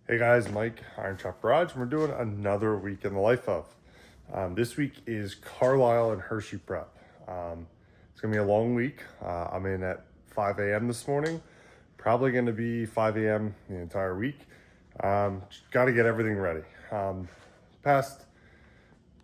Hey guys, Mike, IronTrap Garage, and we're doing another week in the life of. This week is Carlisle and Hershey prep. It's gonna be a long week. I'm in at 5 a.m. this morning. Probably gonna be 5 a.m. the entire week. Got to get everything ready. Past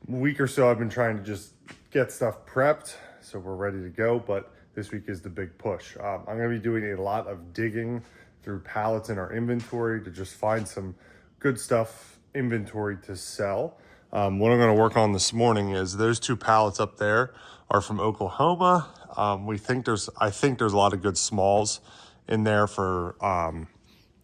week or so, I've been trying to just get stuff prepped so we're ready to go, but this week is the big push. I'm gonna be doing a lot of digging through pallets in our inventory to just find some good stuff inventory to sell. What I'm going to work on this morning is those two pallets up there are from Oklahoma. I think there's a lot of good smalls in there for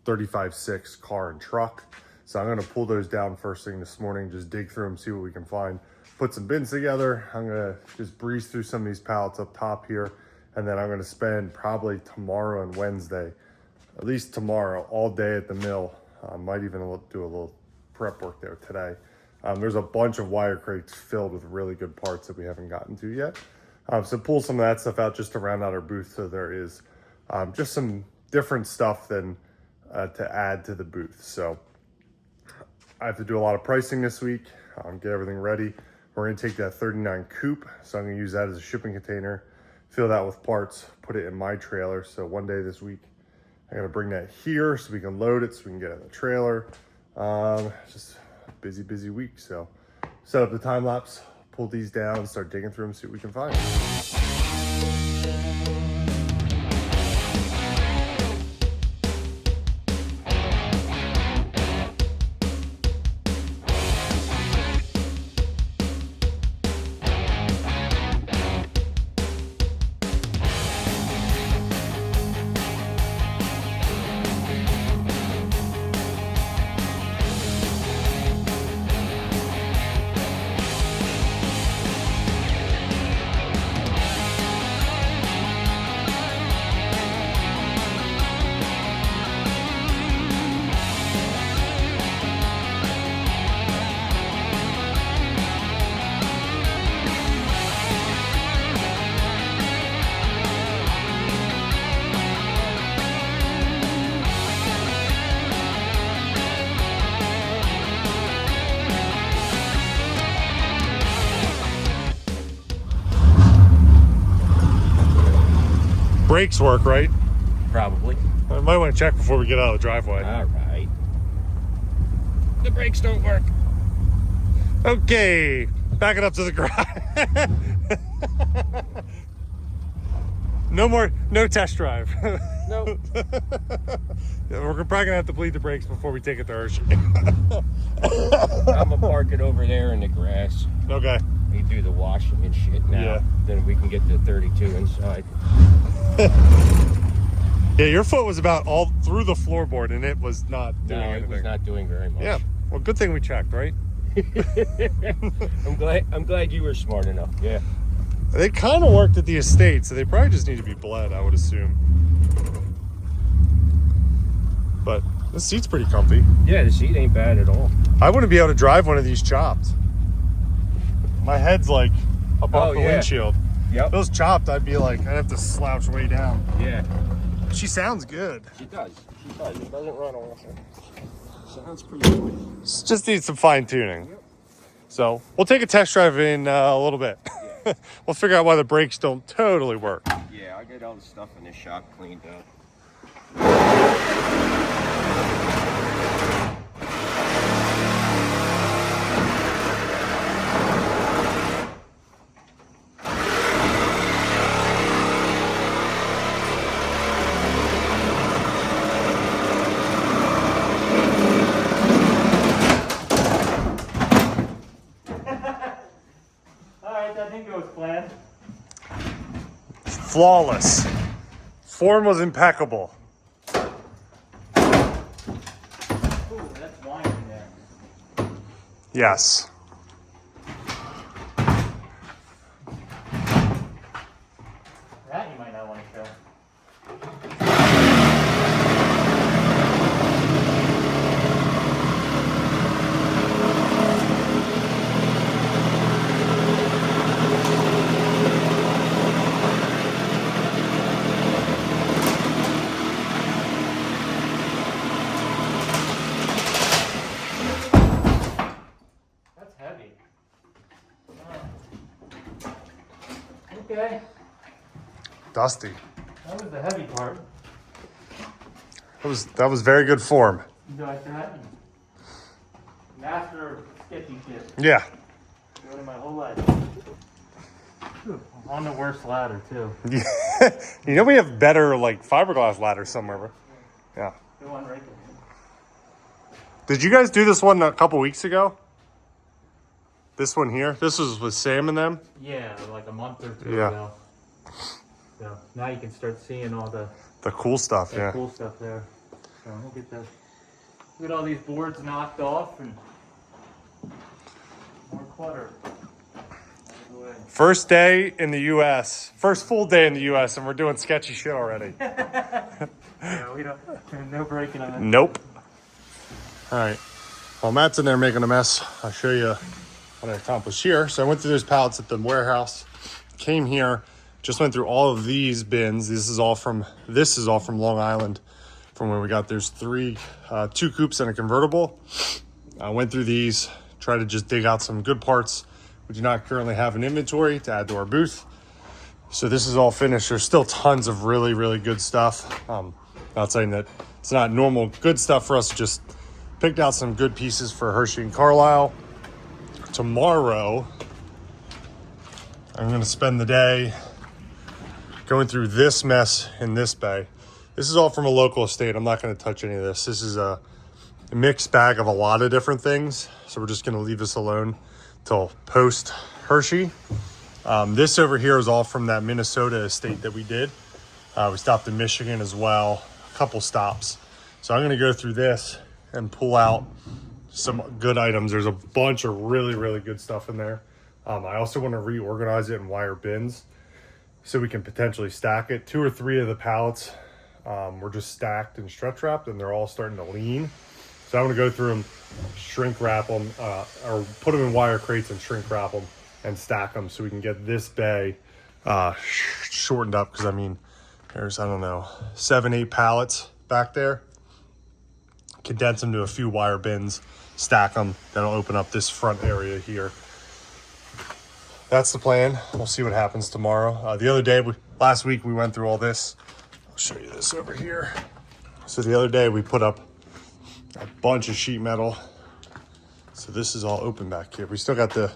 35.6 car and truck. So I'm going to pull those down first thing this morning, just dig through them, see what we can find, put some bins together. I'm going to just breeze through some of these pallets up top here. And then I'm going to spend probably tomorrow and Wednesday, at least tomorrow, all day at the mill. Might even do a little prep work there today. There's a bunch of wire crates filled with really good parts that we haven't gotten to yet. So pull some of that stuff out just to round out our booth, so there is just some different stuff than to add to the booth. So I have to do a lot of pricing this week, get everything ready. We're gonna take that 39 coupe, so I'm gonna use that as a shipping container, fill that with parts, put it in my trailer. So one day this week, I gotta bring that here so we can load it, so we can get it in the trailer. Just a busy week. So set up the time lapse, pull these down, start digging through them, see what we can find. Brakes work, right? Probably. I might want to check before we get out of the driveway. All right. The brakes don't work. Okay, back it up to the garage. No test drive. No. We're probably gonna have to bleed the brakes before we take it to Hershey. I'm gonna park it over there in the grass. Okay. We do the washing and shit now. Yeah. Then we can get the 32 inside. Yeah, your foot was about all through the floorboard, and it was not doing anything. It was not doing very much. Yeah. Well, good thing we checked, right? I'm glad you were smart enough. Yeah. They kind of worked at the estate, so they probably just need to be bled, I would assume. But the seat's pretty comfy. Yeah, the seat ain't bad at all. I wouldn't be able to drive one of these chopped. My head's like above the windshield. Yep. If it was chopped, I'd have to slouch way down. Yeah. She sounds good. She does. She does. It doesn't run awful. Sounds pretty good. Just needs some fine tuning. Yep. So we'll take a test drive in a little bit. Yeah. We'll figure out why the brakes don't totally work. Yeah, I'll get all the stuff in this shop cleaned up. Flawless. Form was impeccable. Ooh, that's wine in there. Yes. That you might not want to show. Okay. Dusty. That was the heavy part. That was very good form. You like that? Master sketchy tip. Yeah. Doing it my whole life. Whew, on the worst ladder too. Yeah. You know we have better like fiberglass ladders somewhere. Bro. Yeah. The one right there. Did you guys do this one a couple weeks ago? This one here? This was with Sam and them? Yeah, like a month or two Yeah. ago. So now you can start seeing all the cool stuff, yeah. cool stuff there. So we'll get all these boards knocked off and more clutter. Out of the way. First day in the U.S. First full day in the U.S. and we're doing sketchy shit already. Yeah, we don't. No breaking on it. Nope. All right. While Matt's in there making a mess, I'll show you what I accomplished here. So I went through those pallets at the warehouse, came here, just went through all of these bins. This is all from Long Island, from where we got. There's two coupes and a convertible. I went through these, tried to just dig out some good parts we do not currently have an inventory to add to our booth. So this is all finished. There's still tons of really, really good stuff. Not saying that it's not normal good stuff for us, just picked out some good pieces for Hershey and Carlisle. Tomorrow, I'm gonna spend the day going through this mess in this bay. This is all from a local estate. I'm not gonna touch any of this. This is a mixed bag of a lot of different things. So we're just gonna leave this alone till post Hershey. This over here is all from that Minnesota estate that we did. We stopped in Michigan as well, a couple stops. So I'm gonna go through this and pull out some good items. There's a bunch of really, really good stuff in there. I also want to reorganize it in wire bins so we can potentially stack it. 2 or 3 of the pallets were just stacked and stretch wrapped and they're all starting to lean. So I'm gonna go through them, shrink wrap them, or put them in wire crates and shrink wrap them and stack them so we can get this bay shortened up. Because I mean, there's, I don't know, 7, 8 pallets back there. Condense them to a few wire bins, stack them, then I'll open up this front area here. That's the plan. We'll see what happens tomorrow. The other day, last week, we went through all this. I'll show you this over here. So the other day, we put up a bunch of sheet metal. So this is all open back here. We still got the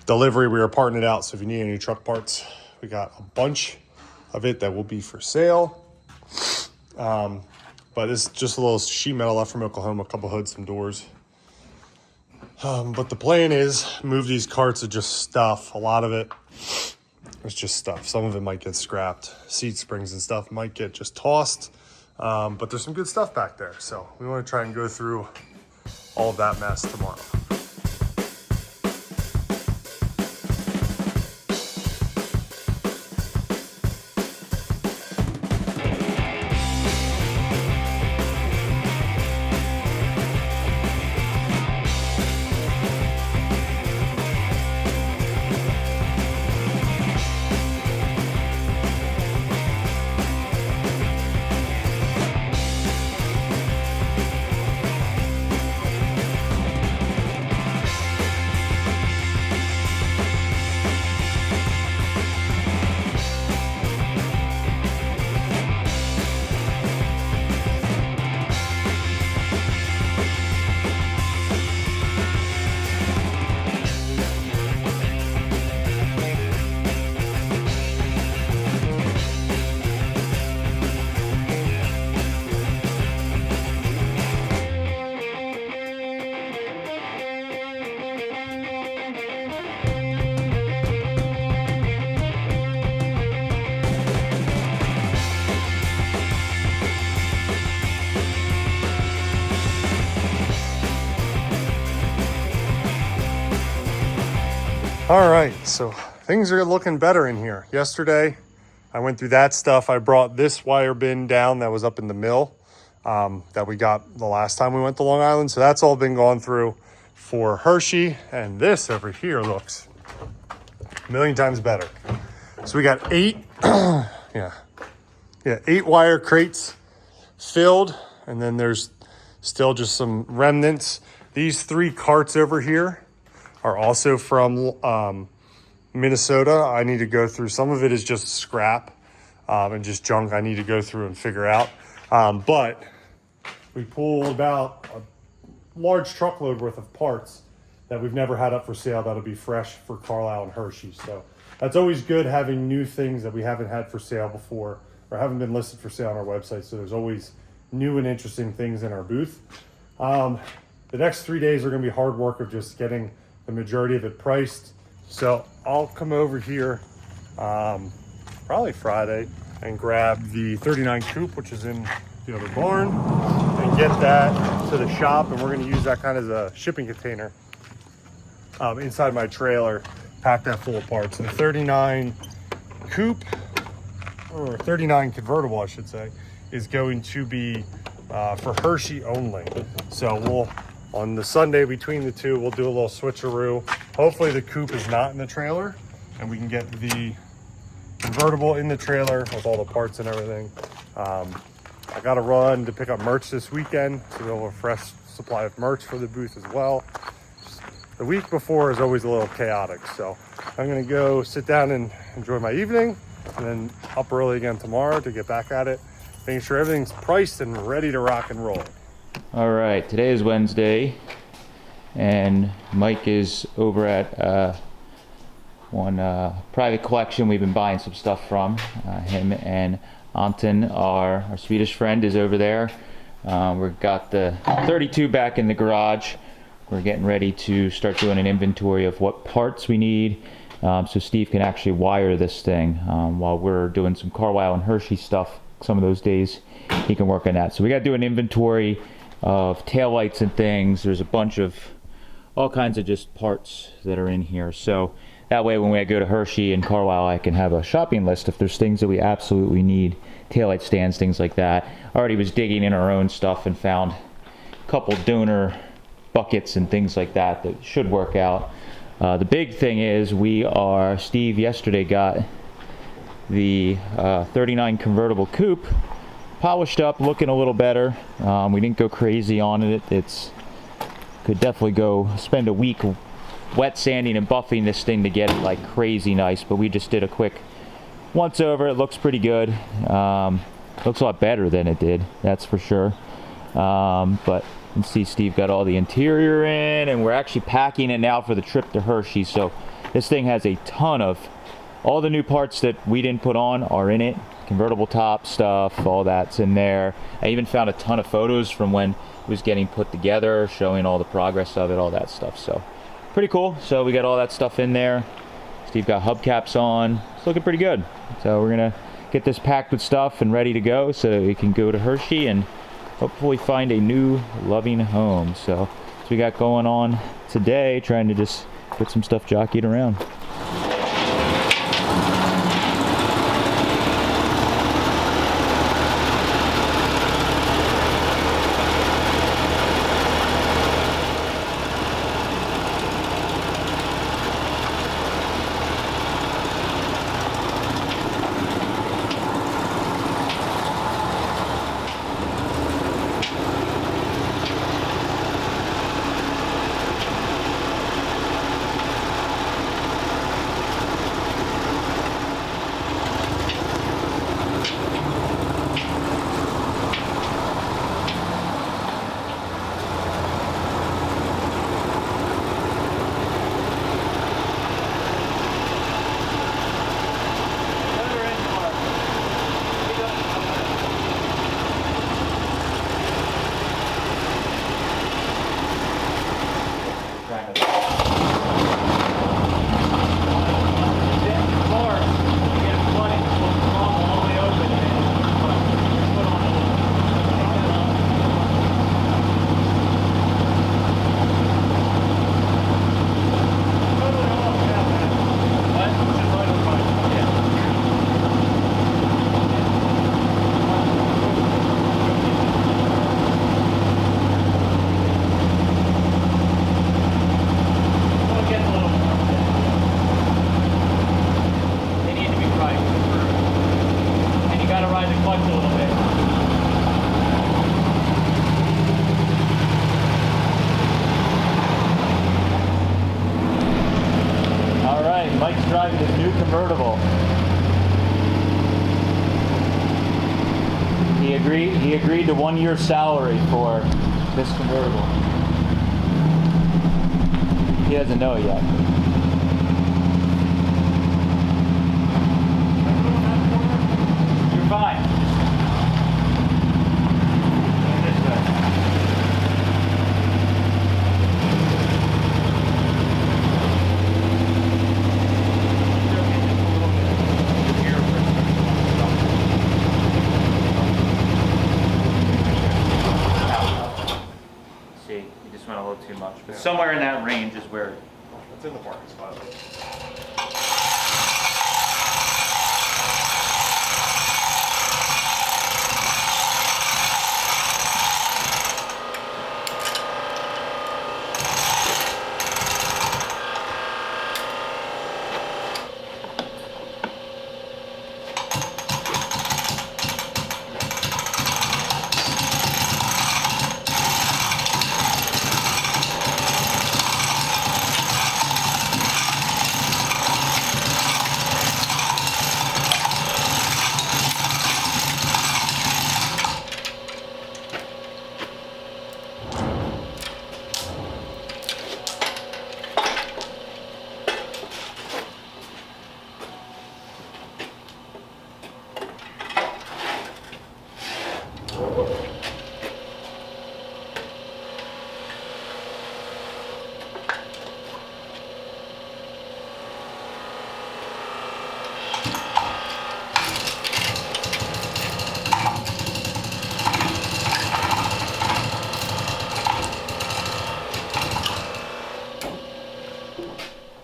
delivery. We were parting it out. So if you need any truck parts, we got a bunch of it that will be for sale. But it's just a little sheet metal left from Oklahoma, a couple hoods, some doors. But the plan is move these carts of just stuff. A lot of it is just stuff. Some of it might get scrapped. Seat springs and stuff might get just tossed. But there's some good stuff back there. So we want to try and go through all of that mess tomorrow. All right, so things are looking better in here. Yesterday, I went through that stuff. I brought this wire bin down that was up in the mill that we got the last time we went to Long Island. So that's all been gone through for Hershey. And this over here looks a million times better. So we got 8, 8 wire crates filled. And then there's still just some remnants. These 3 carts over here are also from Minnesota, I need to go through. Some of it is just scrap and just junk I need to go through and figure out. But we pulled about a large truckload worth of parts that we've never had up for sale that'll be fresh for Carlisle and Hershey. So that's always good, having new things that we haven't had for sale before or haven't been listed for sale on our website. So there's always new and interesting things in our booth. The next 3 days are going to be hard work of just getting the majority of it priced. So I'll come over here probably Friday and grab the 39 coupe, which is in the other barn, and get that to the shop. And we're going to use that kind of as a shipping container inside my trailer, pack that full of parts. And the 39 coupe, or 39 convertible, I should say, is going to be for Hershey only. So we'll, on the Sunday between the two, we'll do a little switcheroo. Hopefully the coupe is not in the trailer and we can get the convertible in the trailer with all the parts and everything. I got to run to pick up merch this weekend, so we'll have a fresh supply of merch for the booth as well. The week before is always a little chaotic, so I'm gonna go sit down and enjoy my evening, and then up early again tomorrow to get back at it, making sure everything's priced and ready to rock and roll. All right, today is Wednesday, and Mike is over at one private collection we've been buying some stuff from. Him and Anton, our Swedish friend, is over there. We've got the 32 back in the garage. We're getting ready to start doing an inventory of what parts we need, so Steve can actually wire this thing while we're doing some Carlisle and Hershey stuff. Some of those days he can work on that. So we got to do an inventory of taillights and things. There's a bunch of all kinds of just parts that are in here. So that way when we go to Hershey and Carlisle, I can have a shopping list if there's things that we absolutely need. Taillight stands, things like that. I already was digging in our own stuff and found a couple donor buckets and things like that that should work out. The big thing is Steve yesterday got the 39 convertible coupe polished up, looking a little better. We didn't go crazy on it. Could definitely go spend a week wet sanding and buffing this thing to get it like crazy nice, but we just did a quick once over. It looks pretty good. Looks a lot better than it did, that's for sure. But you can see Steve got all the interior in, and we're actually packing it now for the trip to Hershey. So this thing has a ton of, all the new parts that we didn't put on are in it. Convertible top stuff, all that's in there. I even found a ton of photos from when it was getting put together, showing all the progress of it, all that stuff. So pretty cool. So we got all that stuff in there. Steve got hubcaps on. It's looking pretty good. So we're gonna get this packed with stuff and ready to go so that we can go to Hershey and hopefully find a new loving home. So we got going on today, trying to just get some stuff jockeyed around. He agreed to 1 year's salary for this convertible. He doesn't know it yet. You're fine. This way. See, you just went a little too much. But somewhere in that range is where. It's in the parking spot.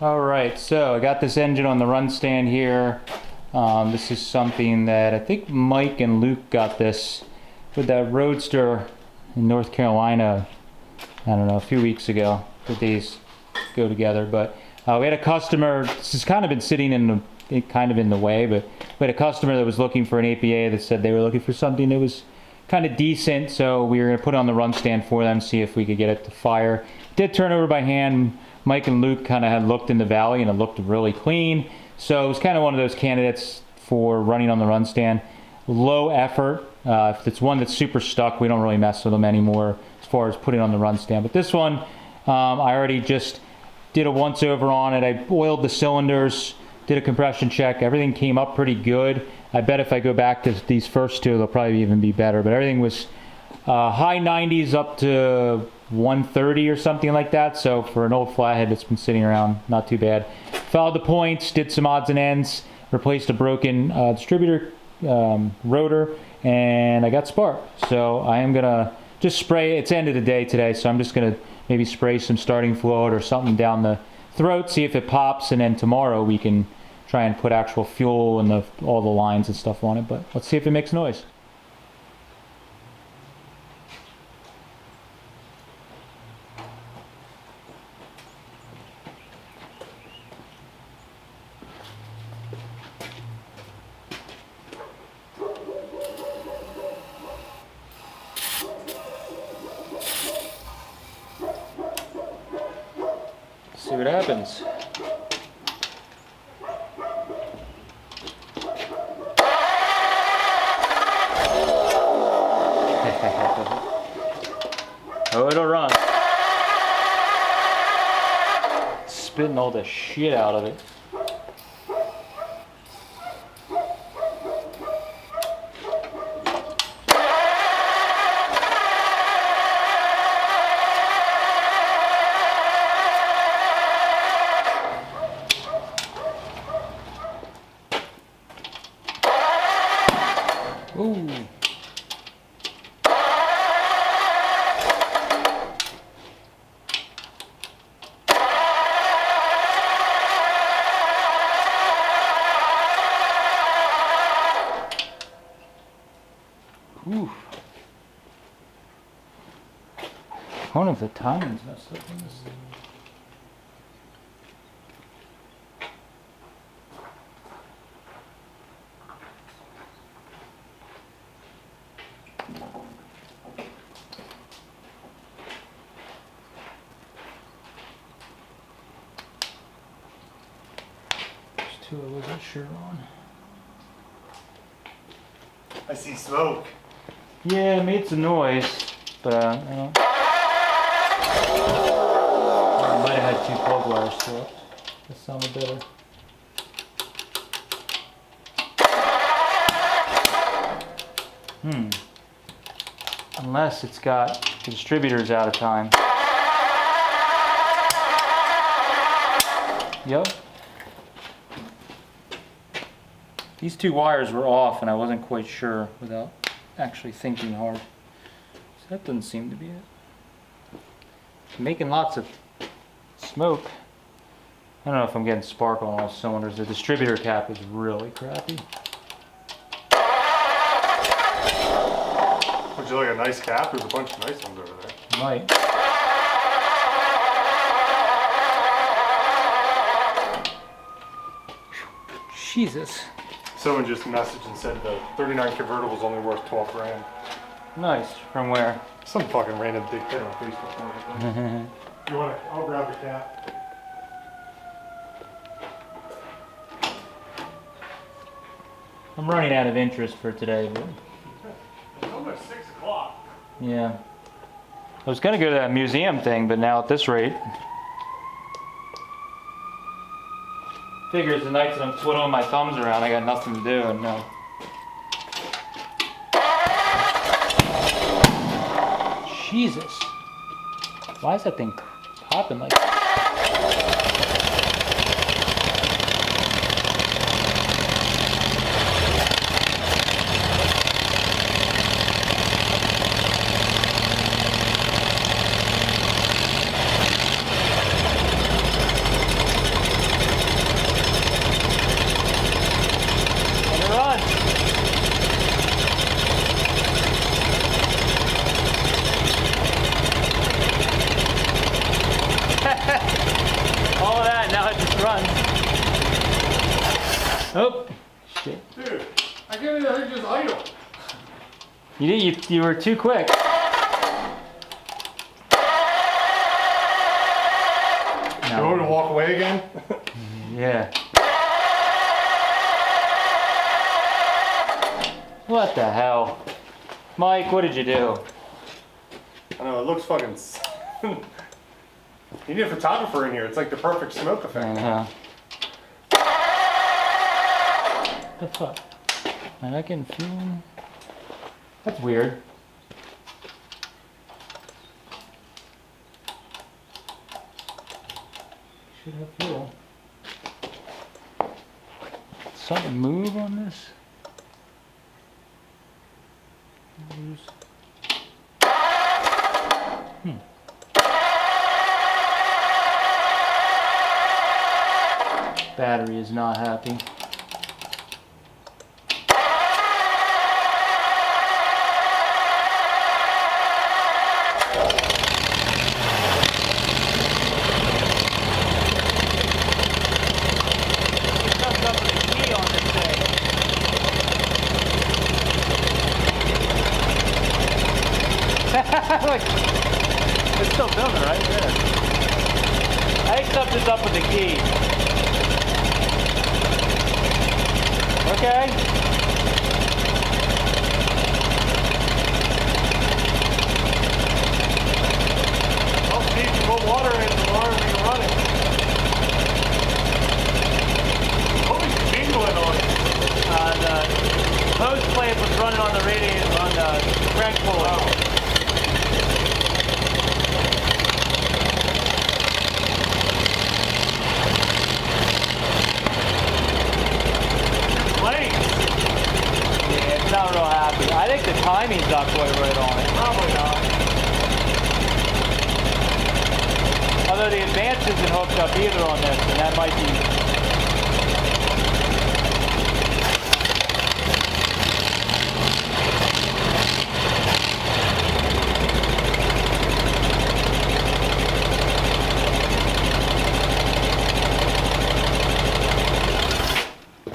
Alright, so I got this engine on the run stand here. This is something that I think Mike and Luke got this with that Roadster in North Carolina, I don't know, a few weeks ago. The days go together, but we had a customer, this has kind of been sitting in the way, but we had a customer that was looking for an APA that said they were looking for something that was kind of decent, so we were going to put it on the run stand for them, see if we could get it to fire. Did turn over by hand. Mike and Luke kind of had looked in the valley and it looked really clean, so it was kind of one of those candidates for running on the run stand. Low effort. If it's one that's super stuck, we don't really mess with them anymore as far as putting on the run stand. But this one, I already just did a once over on it. I oiled the cylinders, did a compression check. Everything came up pretty good. I bet if I go back to these first two, they'll probably even be better. But everything was high 90s up to 130 or something like that. So for an old flathead that's been sitting around, not too bad. Followed the points, did some odds and ends, replaced a broken distributor rotor, and I got spark. So I am gonna just spray. It's the end of the day today, so I'm just gonna maybe spray some starting fluid or something down the throat, see if it pops, and then tomorrow we can try and put actual fuel and all the lines and stuff on it. But let's see if it makes noise. See what happens. Oh, it'll run. Spitting all the shit out of it. Ooh. Ooh. I wonder if the timing's messed up on this thing. There's two I wasn't sure on. I see smoke. Yeah, it made some noise, but I might have had 2 plug wires swapped. That sounded better. Unless it's got the distributors out of time. Yep. These 2 wires were off and I wasn't quite sure without actually thinking hard. So that doesn't seem to be it. Making lots of smoke. I don't know if I'm getting spark on all cylinders. The distributor cap is really crappy. Would you like a nice cap? There's a bunch of nice ones over there. Might. Jesus. Someone just messaged and said the 39 convertible is only worth 12 grand. Nice. From where? Some fucking random dick on Facebook. You want to? I'll grab the cap. I'm running out of interest for today, but It's almost 6 o'clock. yeah. I was gonna go to that museum thing, but now at this rate. Figures the nights that I'm twiddling my thumbs around, I got nothing to do, and Jesus. Why is that thing popping like that? All of that, now it just runs. Oh, shit. Dude, I can't even think just idle. You were too quick. You want me to walk away again? Yeah. What the hell? Mike, what did you do? I know, it looks fucking... You need a photographer in here. It's like the perfect smoke effect. The fuck? Am I getting fuel? That's weird. Should have fuel. Something move on this? Battery is not happy. Look, it's still filming right there. I think something's up with the key. Okay. I'll see if you put water in it tomorrow we can run it. Always jingling on it. The hose clamp was running on the radiator on the crank pulley. Not real happy. I think the timing's not quite right on it. Probably not. Although the advance isn't hooked up either on this, and that might be...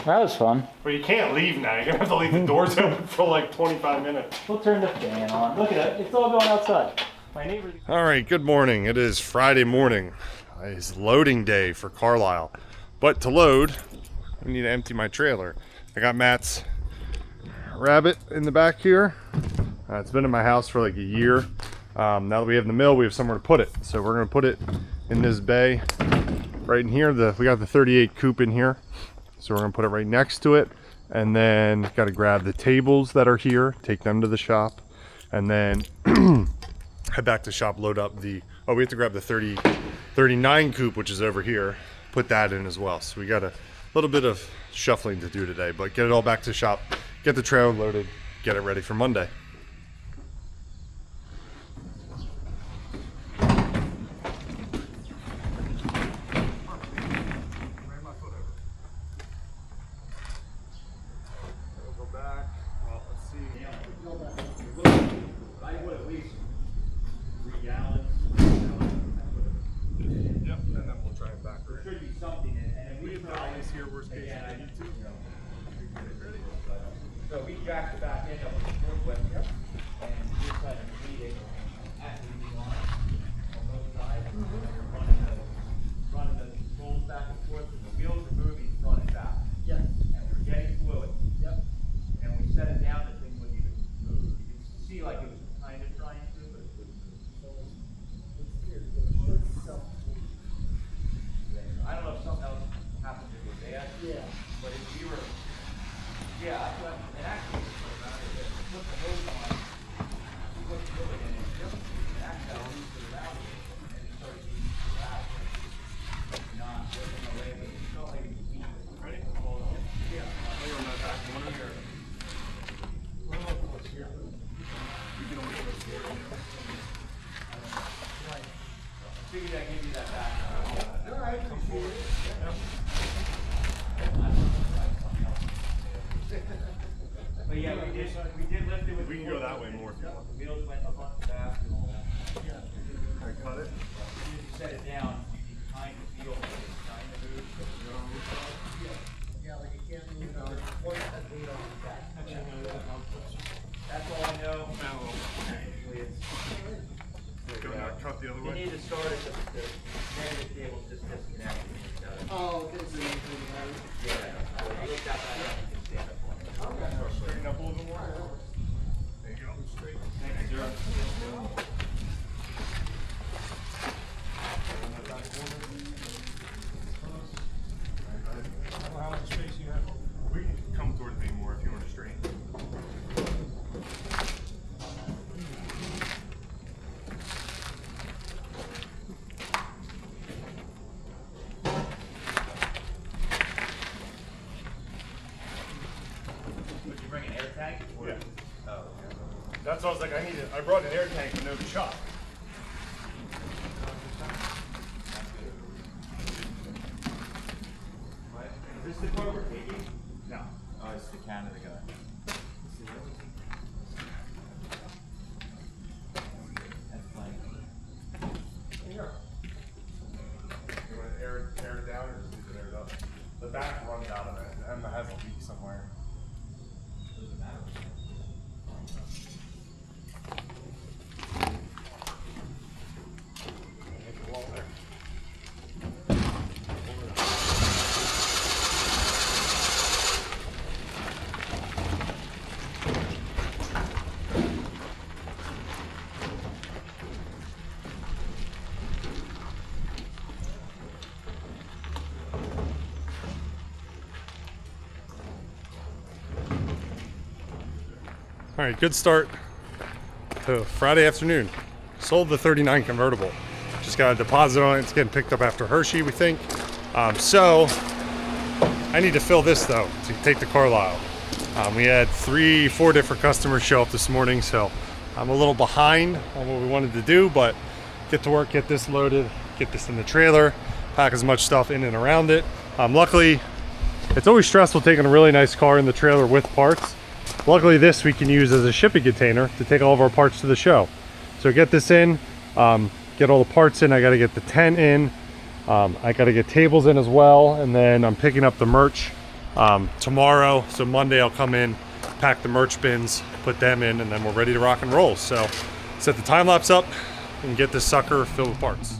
That was fun. Well, you can't leave now. You're going to have to leave the doors open for like 25 minutes. We'll turn the fan on. Look at it. It's all going outside. My neighbor... All right, good morning. It is Friday morning. It's loading day for Carlisle. But to load, I need to empty my trailer. I got Matt's rabbit in the back here. It's been in my house for like a year. Now that we have the mill, we have somewhere to put it. So we're gonna put it in this bay right in here. We got the 38 coupe in here. So we're gonna put it right next to it. And then gotta grab the tables that are here, take them to the shop. And then head back to the shop, load up we have to grab the 39 coupe, which is over here, put that in as well. So we got a little bit of shuffling to do today, but get it all back to the shop, get the trailer loaded, get it ready for Monday. So we jacked the back end up with the forklift, and we decided to meet it at the line on both sides. Running the controls back and forth, and the wheels are moving front and back. Yes. And we're getting fluid. Yep. And we set it down, the thing wouldn't even move. You can see like it was kind of trying to, but it wouldn't move. I don't know if something else happened to it bad. Yeah. But if you were, yeah, and actually, put the hose on, you put the fluid in it, and actually I'll use the valve, and it started using the valve. Not working away, but it's still like it's weak. Ready? Yeah. Figured I'd give you that back. No, I appreciate it. But yeah, we did lift it with. We can go that way more if you want. The wheels went up on the back and all that. Yeah. I cut it. As soon as you set it down, you can kind of feel it kind of move. Yeah, like you can't move on. One that weight on the back. That's all I know. Usually it's. Cut the other You need to start it, the negative cable's just disconnected. Oh, this is anything about it. Yeah. I looked at that and you can stand up on it. Okay. Straighten up a little bit more. There you go. Straight. Thank you, sir. How much space you have? We can come towards me more if you want to straighten. Would you bring an air tank? Yeah. Oh, okay. That's what I was like, I brought an air tank but no shot. Is this the car we're taking? No. Oh, it's the Canada guy. That's fine. You want to air it down or just leave it aired up? The back runs out of it and it has a leak somewhere. Doesn't matter. Make the wall there. All right, good start to Friday afternoon. Sold the 39 convertible. Just got a deposit on it. It's getting picked up after Hershey, we think. So I need to fill this though to take to Carlisle. We had 3-4 different customers show up this morning, so I'm a little behind on what we wanted to do, but get to work, get this loaded, get this in the trailer, pack as much stuff in and around it. Luckily, it's always stressful taking a really nice car in the trailer with parts. Luckily this we can use as a shipping container to take all of our parts to the show. So get this in, get all the parts in. I got to get the tent in. I got to get tables in as well. And then I'm picking up the merch tomorrow. So Monday I'll come in, pack the merch bins, put them in, and then we're ready to rock and roll. So set the time lapse up and get this sucker filled with parts.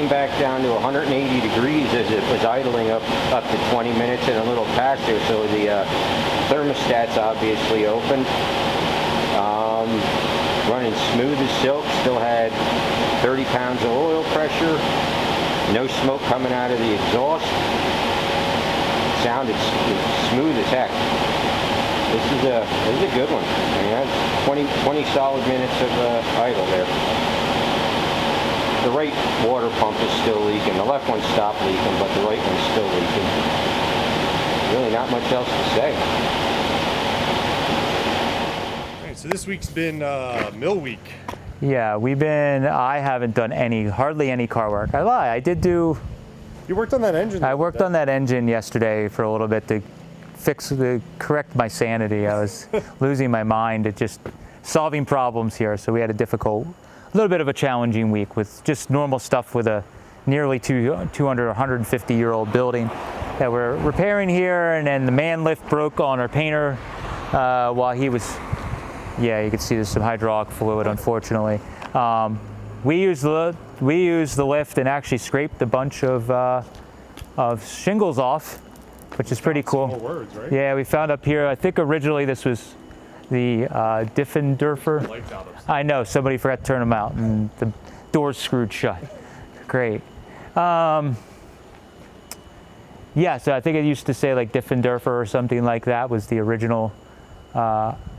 came back down to 180 degrees as it was idling up to 20 minutes and a little past there, so the thermostat's obviously open. Running smooth as silk, still had 30 pounds of oil pressure, no smoke coming out of the exhaust. Sounded smooth as heck. This is a good one. I mean, that's 20 solid minutes of idle there. The right water pump is still leaking. The left one stopped leaking, but the right one's still leaking. Really not much else to say. All right, so this week's been mill week. Yeah, I haven't done hardly any car work. I lie, I did do. You worked on that engine. I worked on that engine yesterday for a little bit to correct my sanity. I was losing my mind at just solving problems here, so we had a little bit of a challenging week with just normal stuff with a nearly 150-year-old building that we're repairing here, and then the man lift broke on our painter while he was, yeah, you can see there's some hydraulic fluid, unfortunately. We used the lift and actually scraped a bunch of shingles off, which is pretty cool. Some more words, right? Yeah, we found up here, I think originally this was the Diffenderfer. I know, somebody forgot to turn them out and the door's screwed shut. Great. Yeah, so I think it used to say like Diffenderfer or something like that was the original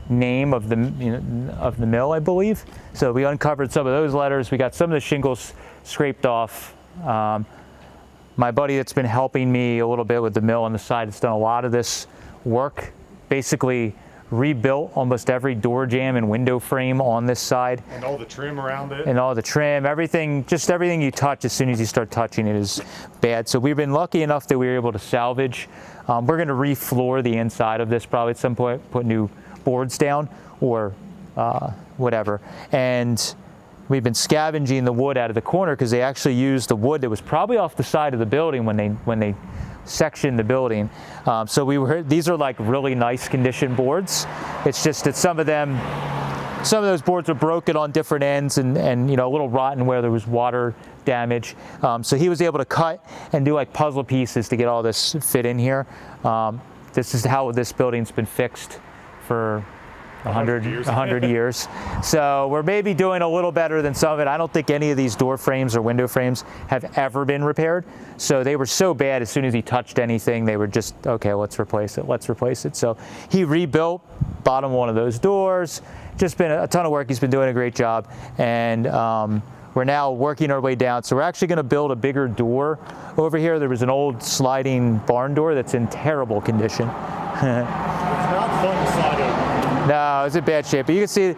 name of the mill, I believe. So we uncovered some of those letters. We got some of the shingles scraped off. My buddy that's been helping me a little bit with the mill on the side has done a lot of this work. Basically rebuilt almost every door jamb and window frame on this side. And all the trim around it. And all the trim, everything you touch, as soon as you start touching it is bad. So we've been lucky enough that we were able to salvage. We're going to re-floor the inside of this probably at some point, put new boards down or whatever. And we've been scavenging the wood out of the corner because they actually used the wood that was probably off the side of the building when they sectioned the building. So these are like really nice condition boards. It's just that some of those boards were broken on different ends and a little rotten where there was water damage. So he was able to cut and do like puzzle pieces to get all this fit in here. This is how this building's been fixed for 100 years. So we're maybe doing a little better than some of it. I don't think any of these door frames or window frames have ever been repaired. So they were so bad, as soon as he touched anything, they were just, okay, let's replace it. So he rebuilt bottom one of those doors. Just been a ton of work. He's been doing a great job. And we're now working our way down. So we're actually going to build a bigger door over here. There was an old sliding barn door that's in terrible condition. It's not fun to slide over. No, it's in bad shape. But you can see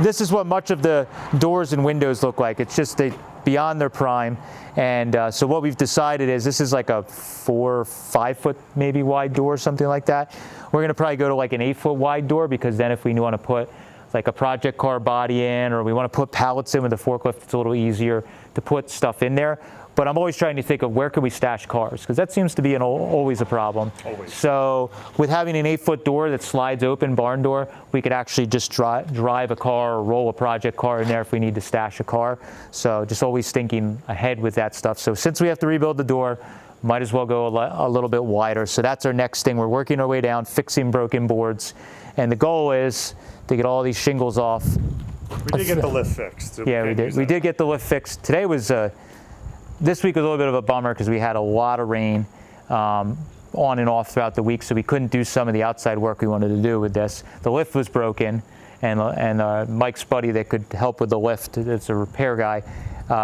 this is what much of the doors and windows look like. It's just beyond their prime. And so what we've decided is this is like a 4 or 5 foot maybe wide door, something like that. We're going to probably go to like an 8 foot wide door, because then if we want to put like a project car body in, or we want to put pallets in with a forklift, it's a little easier to put stuff in there. But I'm always trying to think of where can we stash cars, because that seems to be always a problem. Always. So with having an 8 foot door that slides open, barn door, we could actually just drive a car or roll a project car in there if we need to stash a car. So just always thinking ahead with that stuff. So since we have to rebuild the door, might as well go a little bit wider. So that's our next thing. We're working our way down, fixing broken boards. And the goal is to get all these shingles off. We did get the lift fixed. So yeah, we did. We did get the lift fixed. Today was this week was a little bit of a bummer because we had a lot of rain on and off throughout the week, so we couldn't do some of the outside work we wanted to do with this. The lift was broken, and Mike's buddy that could help with the lift, it's a repair guy,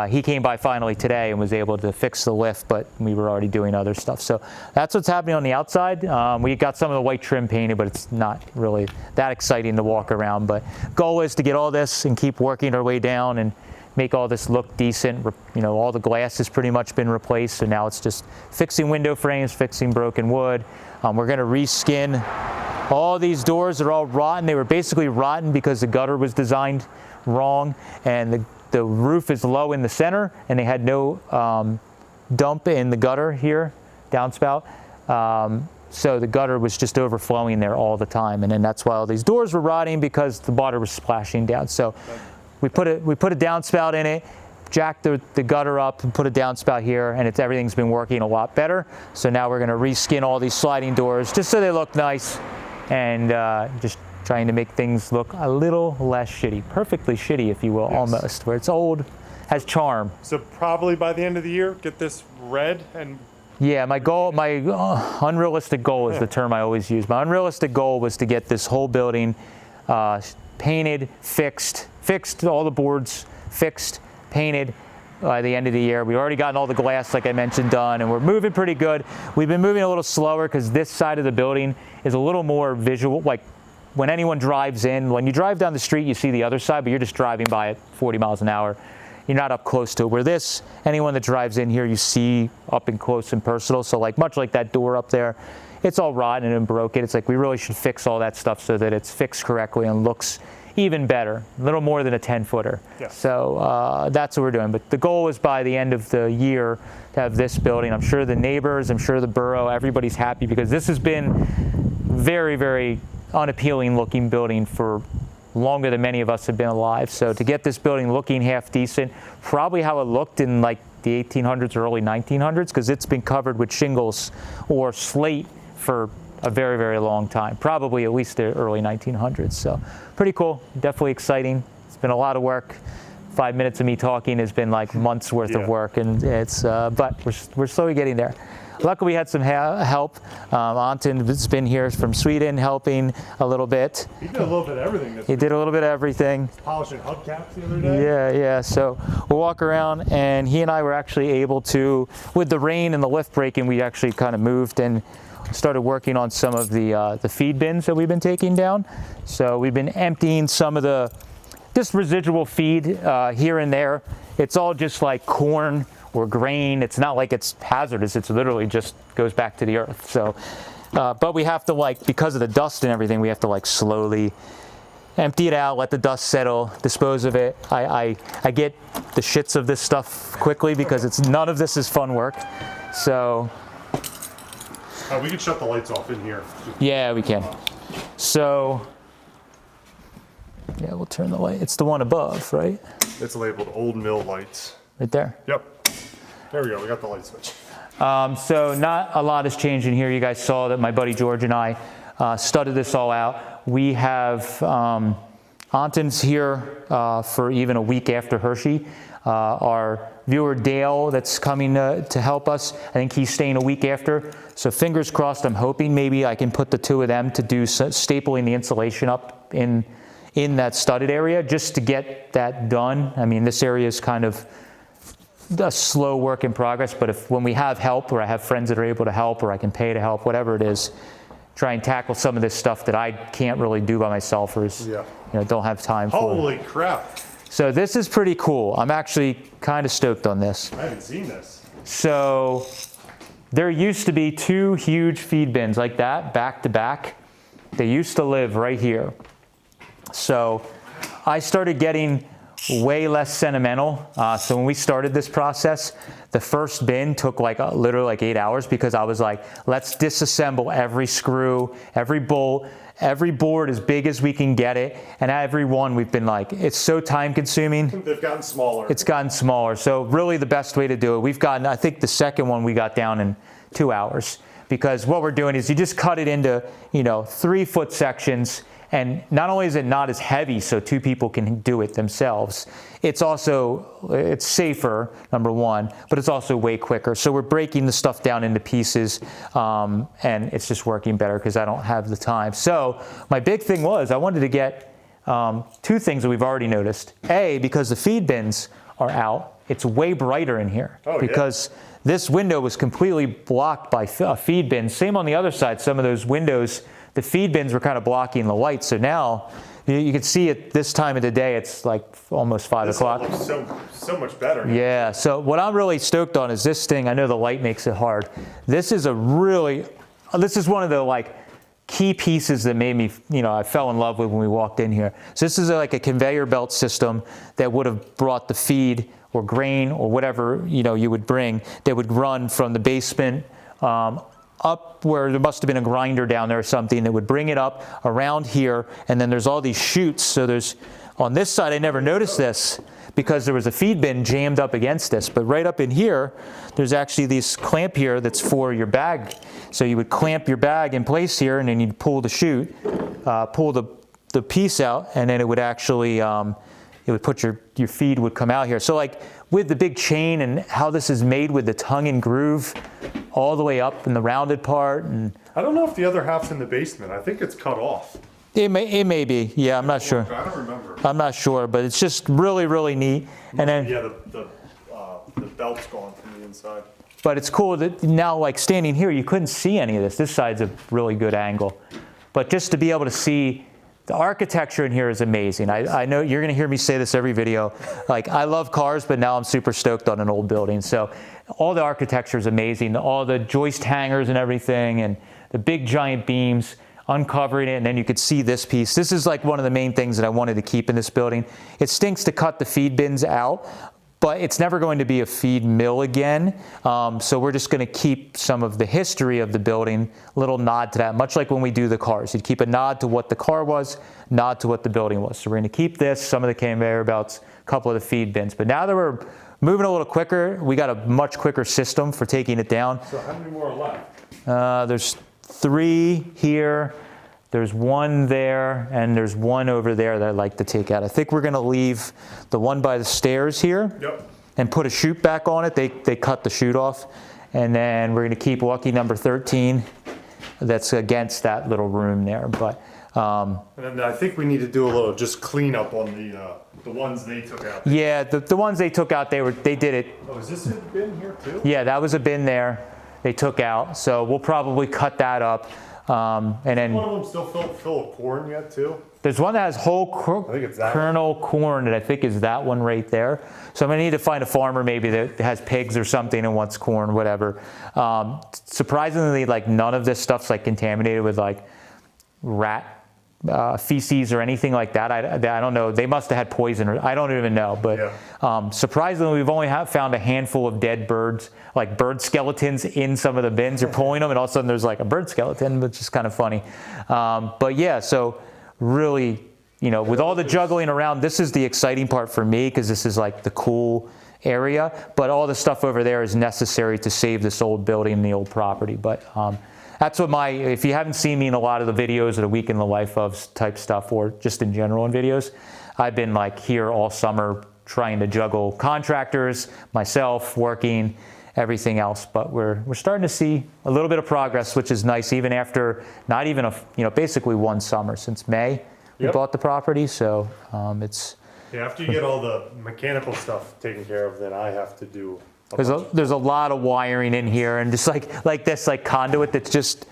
he came by finally today and was able to fix the lift, but we were already doing other stuff. So that's what's happening on the outside. We got some of the white trim painted, but it's not really that exciting to walk around. But goal is to get all this and keep working our way down and make all this look decent. All the glass has pretty much been replaced, so now it's just fixing window frames, fixing broken wood. We're going to reskin all these doors. They're all rotten. They were basically rotten because the gutter was designed wrong, and the roof is low in the center, and they had no dump in the gutter here, downspout. So the gutter was just overflowing there all the time, and then that's why all these doors were rotting, because the water was splashing down. So we put a downspout in it, jacked the gutter up and put a downspout here, and everything's been working a lot better. So now we're gonna reskin all these sliding doors just so they look nice, and just trying to make things look a little less shitty. Perfectly shitty, if you will, almost, where it's old, has charm. So probably by the end of the year, get this red and... Yeah, my goal, my unrealistic goal is the term I always use. My unrealistic goal was to get this whole building painted, fixed, all the boards fixed, painted by the end of the year. We've already gotten all the glass, like I mentioned, done, and we're moving pretty good. We've been moving a little slower because this side of the building is a little more visual. Like when anyone drives in, when you drive down the street, you see the other side, but you're just driving by at 40 miles an hour. You're not up close to it. Where this, anyone that drives in here, you see up and close and personal. So like much like that door up there, it's all rotten and broken. It's like we really should fix all that stuff so that it's fixed correctly and looks even better, a little more than a 10-footer. Yeah. So that's what we're doing. But the goal is by the end of the year to have this building. I'm sure the neighbors, I'm sure the borough, everybody's happy because this has been very, very unappealing looking building for longer than many of us have been alive. So to get this building looking half decent, probably how it looked in like the 1800s or early 1900s, because it's been covered with shingles or slate for a very, very long time, probably at least the early 1900s. So pretty cool, definitely exciting. It's been a lot of work. 5 minutes of me talking has been like months worth of work, and it's, but we're slowly getting there. Luckily, we had some help. Anton has been here from Sweden helping a little bit. He did a little bit of everything this week. He did a little bit of everything. Polishing hubcaps the other day. Yeah. So we'll walk around, and he and I were actually able to, with the rain and the lift breaking, we actually kind of moved and started working on some of the feed bins that we've been taking down. So we've been emptying some of the just residual feed here and there. It's all just like corn or grain. It's not like it's hazardous. It's literally just goes back to the earth. So, but we have to like, because of the dust and everything, we have to like slowly empty it out, let the dust settle, dispose of it. I get the shits of this stuff quickly because none of this is fun work. So. We can shut the lights off in here. Yeah, we can. So, yeah, we'll turn the light. It's the one above, right? It's labeled Old Mill Lights. Right there. Yep. There we go. We got the light switch. So not a lot has changed in here. You guys saw that my buddy George and I studied this all out. We have Anton's here for even a week after Hershey. Our viewer Dale that's coming to help us, I think he's staying a week after. So fingers crossed, I'm hoping maybe I can put the two of them to do stapling the insulation up in that studded area just to get that done. I mean, this area is kind of a slow work in progress, but when we have help, or I have friends that are able to help, or I can pay to help, whatever it is, try and tackle some of this stuff that I can't really do by myself, or don't have time for. Holy crap. So this is pretty cool. I'm actually kind of stoked on this. I haven't seen this. So there used to be two huge feed bins like that, back to back. They used to live right here. So I started getting way less sentimental. So when we started this process, the first bin took literally like 8 hours because I was like, let's disassemble every screw, every bolt, every board as big as we can get it. And every one we've been like, it's so time consuming. They've gotten smaller. It's gotten smaller. So really the best way to do it, I think the second one we got down in 2 hours, because what we're doing is you just cut it into, 3-foot sections. And not only is it not as heavy so two people can do it themselves, it's safer, number one, but it's also way quicker. So we're breaking the stuff down into pieces, and it's just working better because I don't have the time. So my big thing was I wanted to get two things that we've already noticed. A, because the feed bins are out, it's way brighter in here because this window was completely blocked by a feed bin. Same on the other side, some of those windows, the feed bins were kind of blocking the light. So now you can see at this time of the day, it's like almost 5 o'clock. This looks so much better. Yeah, so what I'm really stoked on is this thing. I know the light makes it hard. This is one of the key pieces that made me, I fell in love with when we walked in here. So this is like a conveyor belt system that would have brought the feed or grain or whatever, you would bring, that would run from the basement up where there must have been a grinder down there or something that would bring it up around here, and then there's all these chutes. So there's, on this side I never noticed this because there was a feed bin jammed up against this, but right up in here there's actually this clamp here that's for your bag. So you would clamp your bag in place here, and then you'd pull the chute, pull the piece out, and then it would actually it would put your feed would come out here. So like with the big chain and how this is made with the tongue and groove all the way up in the rounded part. And I don't know if the other half's in the basement. I think it's cut off. it may be. Yeah, I'm not sure. I don't remember. I'm not sure, but it's just really, really neat. And then, Yeah, the belt's gone from the inside. but it's cool that now, like standing here, you couldn't see any of this. This side's a really good angle. But just to be able to see, the architecture in here is amazing. I know you're gonna hear me say this every video. Like, I love cars, but now I'm super stoked on an old building. So all the architecture is amazing. All the joist hangers and everything, and the big giant beams, uncovering it, and then you could see this piece. This is like one of the main things that I wanted to keep in this building. It stinks to cut the feed bins out, but it's never going to be a feed mill again. So we're just gonna keep some of the history of the building, a little nod to that, much like when we do the cars. You'd keep a nod to what the car was, nod to what the building was. So we're gonna keep this, some of the conveyor belts, a couple of the feed bins. But now that we're moving a little quicker, we got a much quicker system for taking it down. So how many more are left? There's 3 here. There's 1 there, and there's 1 over there that I'd like to take out. I think we're gonna leave the one by the stairs here. Yep. And put a chute back on it. They cut the chute off. And then we're gonna keep lucky number 13 that's against that little room there. But And then I think we need to do a little just cleanup on the ones they took out. yeah, the ones they took out, they did it. Oh, is this in the bin here too? Yeah, that was a bin there they took out. So we'll probably cut that up. And then One of them still full of corn yet too? there's one that has whole I think it's that kernel corn, that I think is that one right there. So I'm gonna need to find a farmer maybe that has pigs or something and wants corn, whatever. Surprisingly, like none of this stuff's like contaminated with like rat feces or anything like that. I don't know. They must have had poison, or I don't even know. But surprisingly, we've only found a handful of dead birds, like bird skeletons in some of the bins. You're pulling them, and all of a sudden there's like a bird skeleton, which is kind of funny. But yeah, so really, you know, with all the juggling around, this is the exciting part for me because this is like the cool area. But all the stuff over there is necessary to save this old building and the old property. But that's what if you haven't seen me in a lot of the videos of the week in the life of type stuff, or just in general in videos, I've been like here all summer trying to juggle contractors, myself, working, everything else. But we're starting to see a little bit of progress, which is nice, even after not even basically one summer since May we bought the property. So it's after you get all the mechanical stuff taken care of, then I have to do. There's a lot of wiring in here, and just like this like conduit that's just,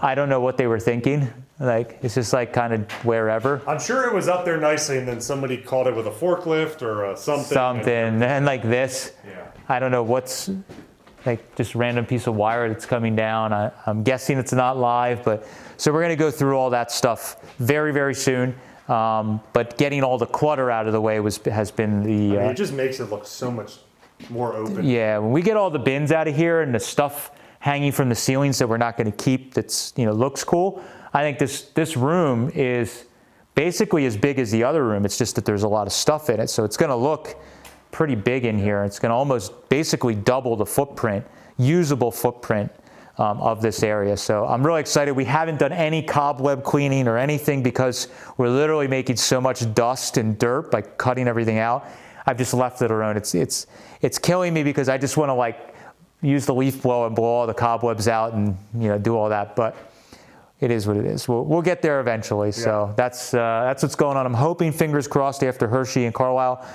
I don't know what they were thinking. Like it's just like kind of wherever. I'm sure it was up there nicely, and then somebody caught it with a forklift or something. And like this. Yeah. I don't know what's like just random piece of wire that's coming down. I'm guessing it's not live, but so we're gonna go through all that stuff very, very soon. But getting all the clutter out of the way has been the. It just makes it look so much more open. Yeah, when we get all the bins out of here and the stuff hanging from the ceilings that we're not going to keep, that's looks cool. I think this room is basically as big as the other room. It's just that there's a lot of stuff in it, so it's going to look pretty big in here. It's going to almost basically double the footprint, usable footprint of this area. So I'm really excited. We haven't done any cobweb cleaning or anything because we're literally making so much dust and dirt by cutting everything out. I've just left it alone. It's killing me because I just want to like use the leaf blower and blow all the cobwebs out and do all that. But it is what it is. We'll get there eventually. So that's what's going on. I'm hoping, fingers crossed, after Hershey and Carlisle,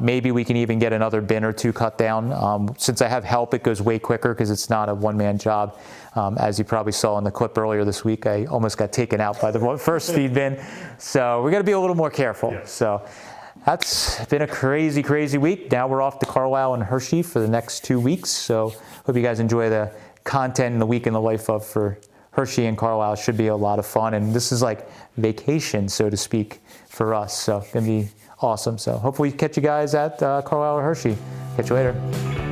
maybe we can even get another bin or 2 cut down. Since I have help, it goes way quicker because it's not a one-man job. As you probably saw in the clip earlier this week, I almost got taken out by the first feed bin. So we got to be a little more careful. Yeah. So. That's been a crazy, crazy week. Now we're off to Carlisle and Hershey for the next 2 weeks. So hope you guys enjoy the content in the week in the life of for Hershey and Carlisle. It should be a lot of fun. And this is like vacation, so to speak, for us. So it's going to be awesome. So hopefully catch you guys at Carlisle or Hershey. Catch you later.